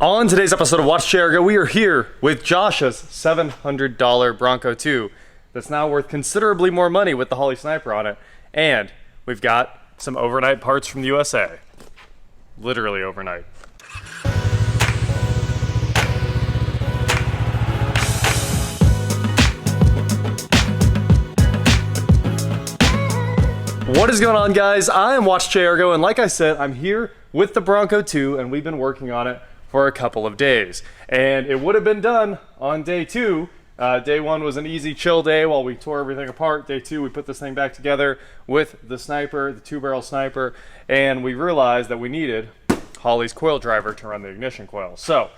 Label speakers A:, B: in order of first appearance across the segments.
A: On today's episode of Watch Chair Go, we are here with Josh's $700 Bronco II that's now worth considerably more money with the Holley Sniper on it. And we've got some overnight parts from the USA. Literally overnight. What is going on, guys? I am Watch Chair Go, and like I said, I'm here with the Bronco II, and we've been working on it for a couple of days. And it would have been done on day two. Day one was an easy chill day while we tore everything apart. Day two, we put this thing back together with the sniper, the 2-barrel sniper, and we realized that we needed Holley's coil driver to run the ignition coil. So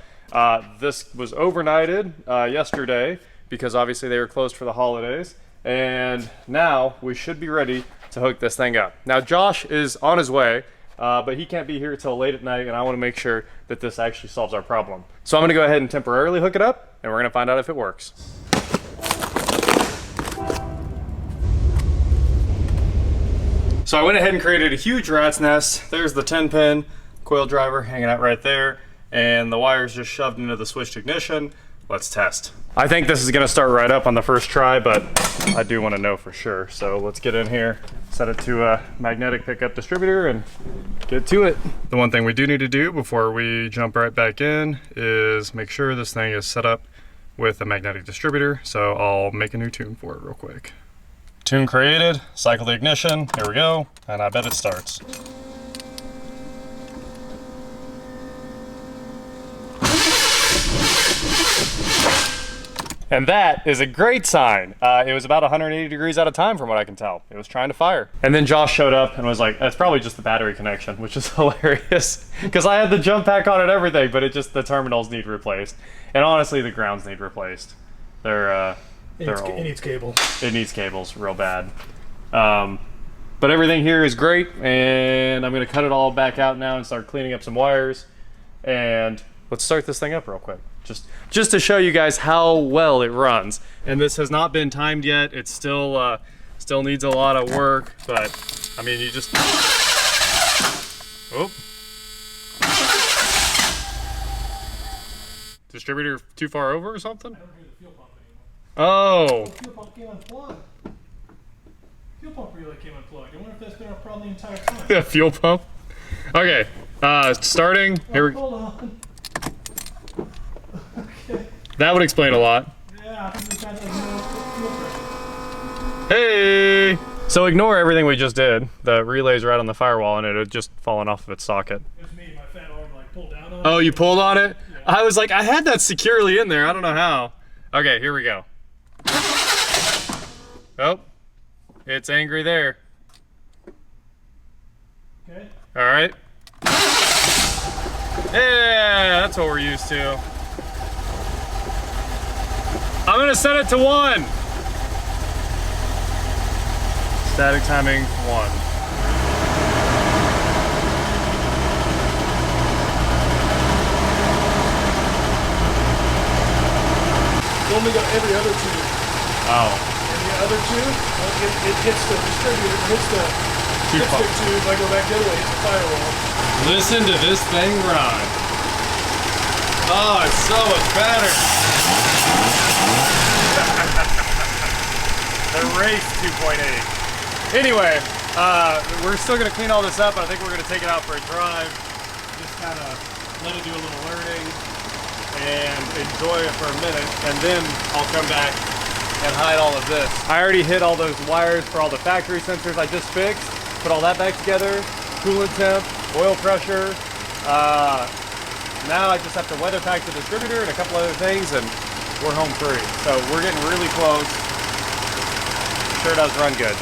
A: this was overnighted yesterday because obviously they were closed for the holidays. And now we should be ready to hook this thing up. Now Josh is on his way, but he can't be here till late at night, and I want to make sure that this actually solves our problem. So I'm going to go ahead and temporarily hook it up, and we're going to find out if it works. So I went ahead and created a huge rat's nest. There's the 10-pin coil driver hanging out right there, and the wires just shoved into the switched ignition. Let's test. I think this is going to start right up on the first try, but I do want to know for sure. So let's get in here, set it to a magnetic pickup distributor, and get to it. The one thing we do need to do before we jump right back in is make sure this thing is set up with a magnetic distributor. So I'll make a new tune for it real quick. Tune created, cycle the ignition, here we go, and I bet it starts. And that is a great sign. It was about 180 degrees out of time from what I can tell. It was trying to fire. And then Josh showed up and was like, that's probably just the battery connection, which is hilarious. Because I had the jump pack on and everything, but the terminals need replaced. And honestly, the grounds need replaced. They're old.
B: It needs cable. It
A: needs cables real bad. But everything here is great, and I'm gonna cut it all back out now and start cleaning up some wires. And let's start this thing up real quick. Just to show you guys how well it runs. And this has not been timed yet. It still needs a lot of work, but I mean, you just, oh. Distributor too far over or something?
B: I don't hear the fuel pump anymore.
A: Oh.
B: The fuel pump came unplugged. Fuel pump really came unplugged. I wonder if that's been our problem the entire time.
A: Yeah, fuel pump. Okay, starting. Here we go.
B: Hold on. Okay.
A: That would explain a lot.
B: Yeah, I think we kind of fuel pressure.
A: Hey! So ignore everything we just did. The relay's right on the firewall and it had just fallen off of its socket.
B: It was me, my fat arm like pulled down on it.
A: Oh, you pulled on it?
B: Yeah.
A: I was like, I had that securely in there. I don't know how. Okay, here we go. Oh, it's angry there.
B: Okay.
A: All right. Yeah, that's what we're used to. I'm gonna set it to 1. Static timing 1.
B: You only got every other tube.
A: Oh.
B: And the other tube, it hits the distributor, it hits the dipstick tube. I go back the other way, it's a firewall.
A: Listen to this thing run. Oh, it's so much better. The Race 2.8. Anyway, we're still gonna clean all this up. I think we're gonna take it out for a drive. Just kind of let it do a little learning and enjoy it for a minute. And then I'll come back and hide all of this. I already hid all those wires for all the factory sensors I just fixed. Put all that back together. Coolant temp, oil pressure. Now I just have to weather pack the distributor and a couple other things, and we're home free. So we're getting really close. Sure does run good.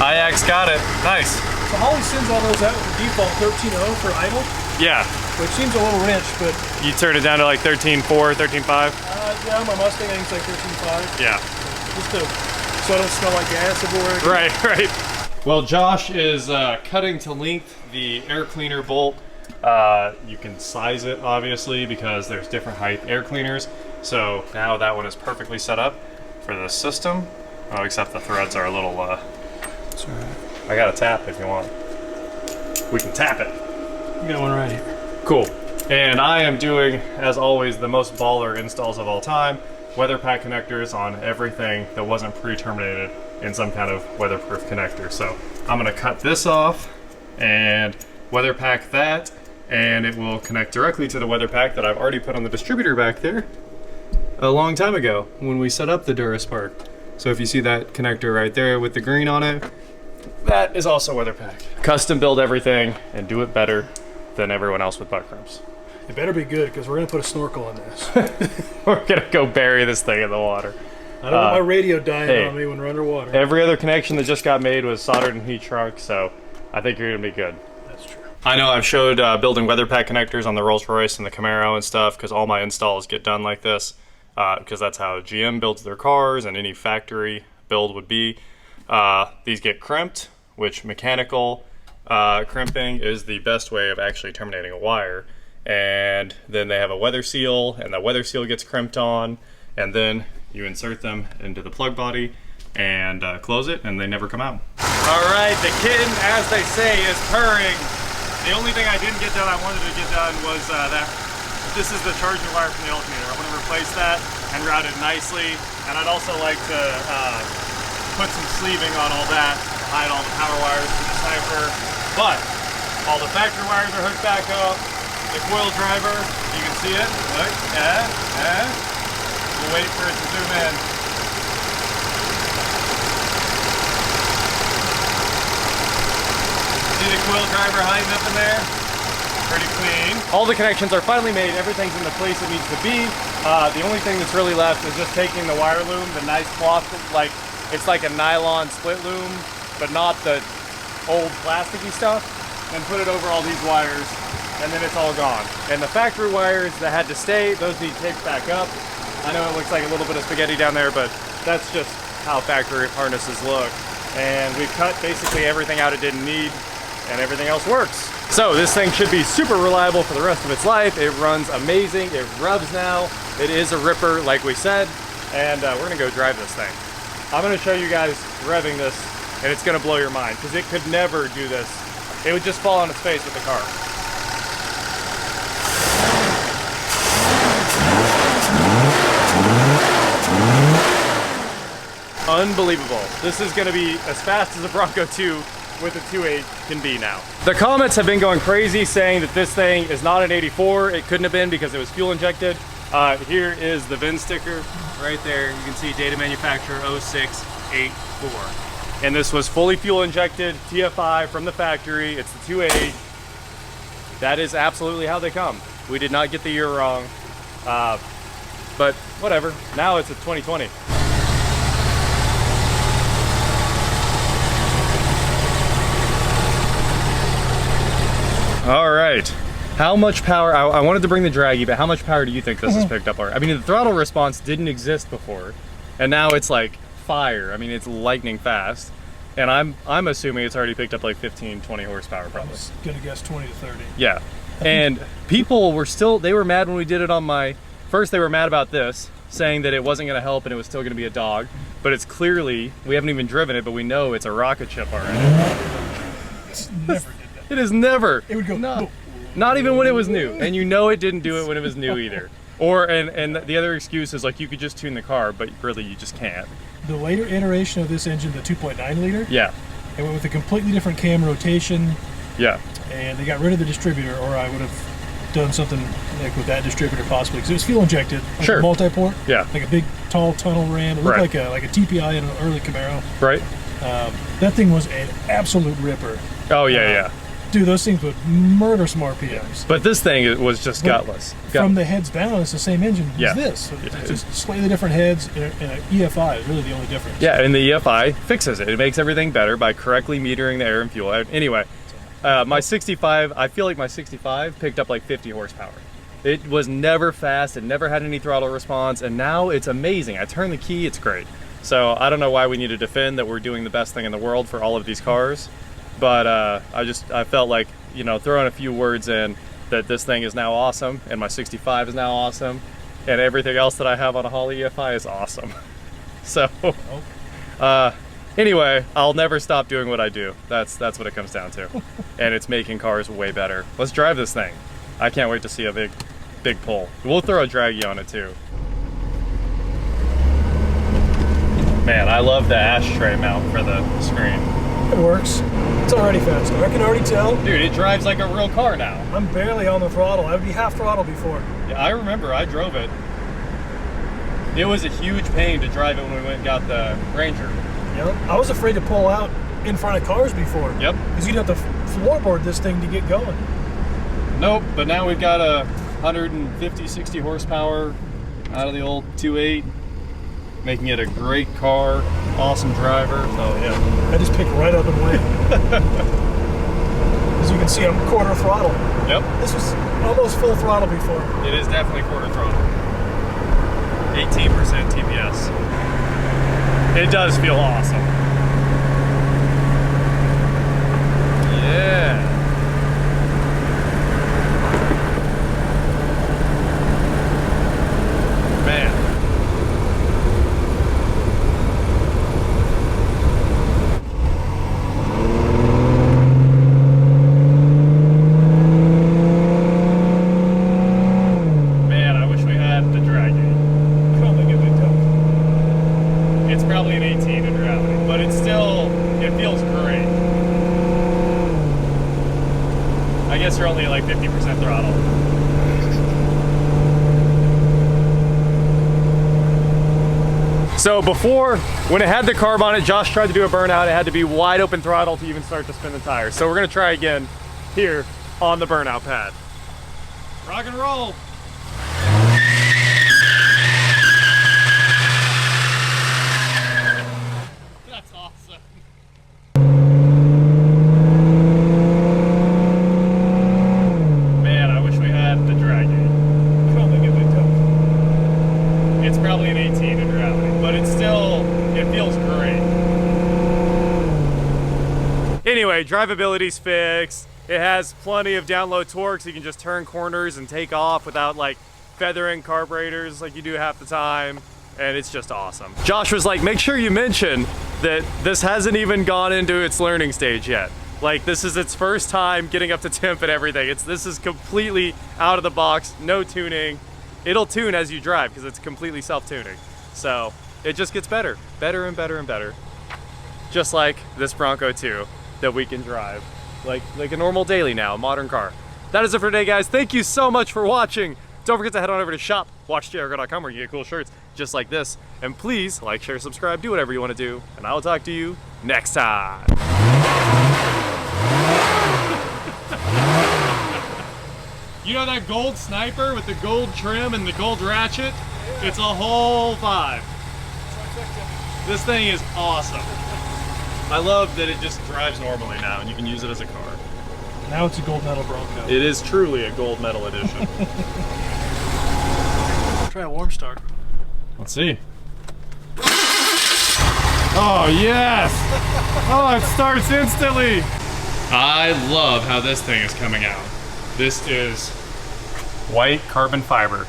A: IX got it. Nice.
B: So Holley sends all those out with the default 13.0 for idle,
A: Yeah.
B: which seems a little wrench, but
A: You turn it down to like 13.4, 13.5?
B: yeah, my Mustang I think it's like 13.5.
A: Yeah.
B: Just so I don't smell like gas everywhere.
A: Right, right. Well, Josh is cutting to length the air cleaner bolt. You can size it, obviously, because there's different height air cleaners. So now that one is perfectly set up for the system. Oh, except the threads are a little,
B: That's all right.
A: I got a tap if you want. we can tap it.
B: You got one right here.
A: Cool. And I am doing, as always, the most baller installs of all time. Weather pack connectors on everything that wasn't pre-terminated in some kind of weatherproof connector. So I'm gonna cut this off and weather pack that, and it will connect directly to the weather pack that I've already put on the distributor back there a long time ago when we set up the DuraSpark. So if you see that connector right there with the green on it, that is also weather pack. Custom build everything and do it better than everyone else with butt crimps.
B: It better be good, because we're gonna put a snorkel in this.
A: We're gonna go bury this thing in the water.
B: I don't want my radio dying on me when we're underwater.
A: Every other connection that just got made was soldered and heat shrunk, so I think you're gonna be good.
B: That's true.
A: I know I've showed building weather pack connectors on the Rolls-Royce and the Camaro and stuff, because all my installs get done like this, because that's how GM builds their cars and any factory build would be. These get crimped, which mechanical crimping is the best way of actually terminating a wire. And then they have a weather seal, and the weather seal gets crimped on, and then you insert them into the plug body and close it, and they never come out. All right, the kitten, as they say, is purring. The only thing I didn't get done I wanted to get done was that this is the charging wire from the alternator. I want to replace that and route it nicely, and I'd also like to put some sleeving on all that to hide all the power wires for the Sniper. But all the factory wires are hooked back up. The coil driver, you can see it. Look, we'll wait for it to zoom in. See the coil driver hiding up in there? Pretty clean. All the connections are finally made. Everything's in the place it needs to be. The only thing that's really left is just taking the wire loom, the nice cloth, it's like a nylon split loom, but not the old plasticky stuff, and put it over all these wires, and then it's all gone. And the factory wires that had to stay, those need taped back up. I know it looks like a little bit of spaghetti down there, but that's just how factory harnesses look. And we've cut basically everything out it didn't need, and everything else works. So this thing should be super reliable for the rest of its life. It runs amazing, it rubs now, it is a ripper like we said, and we're gonna go drive this thing. I'm gonna show you guys revving this, and it's gonna blow your mind, because it could never do this. It would just fall on its face with the car. Unbelievable. This is gonna be as fast as a Bronco II with a 2.8 can be now. The comments have been going crazy saying that this thing is not an 84. It couldn't have been because it was fuel injected. Here is the VIN sticker right there. You can see data manufacturer 0684. And this was fully fuel injected, TFI from the factory. It's the 2.8. That is absolutely how they come. We did not get the year wrong, but whatever. Now it's a 2020. All right, how much power, I wanted to bring the draggy, but how much power do you think this has picked up? I mean, the throttle response didn't exist before, and now it's like fire. I mean, it's lightning fast, and I'm assuming it's already picked up like 15, 20 horsepower probably.
B: I was gonna guess 20 to 30.
A: Yeah, and people were they were mad when we did it on first they were mad about this, saying that it wasn't gonna help and it was still gonna be a dog, but it's clearly, we haven't even driven it, but we know it's a rocket ship already.
B: It's never did that.
A: It is never.
B: It would go,
A: no, not even when it was new. And you know it didn't do it when it was new either. Or, and the other excuse is like you could just tune the car, but really you just can't.
B: The later iteration of this engine, the 2.9 liter,
A: yeah,
B: it went with a completely different cam rotation.
A: Yeah.
B: And they got rid of the distributor, or I would have done something like with that distributor possibly, because it was fuel injected, like
A: sure,
B: a multi-port,
A: yeah,
B: like a big tall tunnel ram. It looked
A: right,
B: like a TPI in an early Camaro.
A: Right.
B: That thing was an absolute ripper.
A: Oh yeah, yeah.
B: Dude, those things would murder some RPMs.
A: But this thing was just gutless.
B: From the heads down, it's the same engine
A: yeah,
B: as this. So
A: yeah,
B: it's just slightly different heads, and an EFI is really the only difference.
A: Yeah, and the EFI fixes it. It makes everything better by correctly metering the air and fuel. Anyway, my 65, I feel like my 65 picked up like 50 horsepower. It was never fast, it never had any throttle response, and now it's amazing. I turn the key, it's great. So I don't know why we need to defend that we're doing the best thing in the world for all of these cars. But I felt like, you know, throwing a few words in that this thing is now awesome, and my 65 is now awesome, and everything else that I have on a Holley EFI is awesome. So, Anyway, I'll never stop doing what I do. That's what it comes down to. And it's making cars way better. Let's drive this thing. I can't wait to see a big pull. We'll throw a draggy on it too. Man, I love the ashtray mount for the screen.
B: It works. It's already faster. I can already tell.
A: Dude, it drives like a real car now.
B: I'm barely on the throttle. I would be half throttle before.
A: Yeah, I remember, I drove it. It was a huge pain to drive it when we went and got the Ranger.
B: Yep. I was afraid to pull out in front of cars before.
A: Yep.
B: Because you'd have to floorboard this thing to get going.
A: Nope, but now we've got a 150, 60 horsepower out of the old 2.8, making it a great car, awesome driver.
B: Oh yeah. I just picked right up and went. As you can see, I'm quarter throttle.
A: Yep.
B: This was almost full throttle before.
A: It is definitely quarter throttle. 18% TPS. It does feel awesome. Yeah. Man. Man, I wish we had the Dragon. It's probably an 18 in reality, but it's still, it feels great. I guess you're only like 50% throttle. So before, when it had the carb on it, Josh tried to do a burnout. It had to be wide open throttle to even start to spin the tires. So we're gonna try again here on the burnout pad. Rock and roll. That's awesome. Man, I wish we had the Dragon. It's probably an 18 in reality, but it's still, it feels great. Anyway, drivability's fixed. It has plenty of down low torque, so you can just turn corners and take off without like feathering carburetors like you do half the time. And it's just awesome. Josh was like, make sure you mention that this hasn't even gone into its learning stage yet. Like, this is its first time getting up to temp and everything. This is completely out of the box, no tuning. It'll tune as you drive because it's completely self-tuning. So it just gets better, better and better and better. Just like this Bronco II that we can drive like a normal daily now, a modern car. That is it for today, guys. Thank you so much for watching. Don't forget to head on over to shop.watchjrgo.com where you get cool shirts just like this. And please like, share, subscribe, do whatever you want to do. And I will talk to you next time. You know that gold Sniper with the gold trim and the gold ratchet? Yeah. It's a whole vibe. This thing is awesome. I love that it just drives normally now and you can use it as a car.
B: Now it's a gold medal Bronco.
A: It is truly a gold medal edition.
B: Try a warm start.
A: Let's see. Oh, yes! Oh, it starts instantly! I love how this thing is coming out. This is white carbon fiber.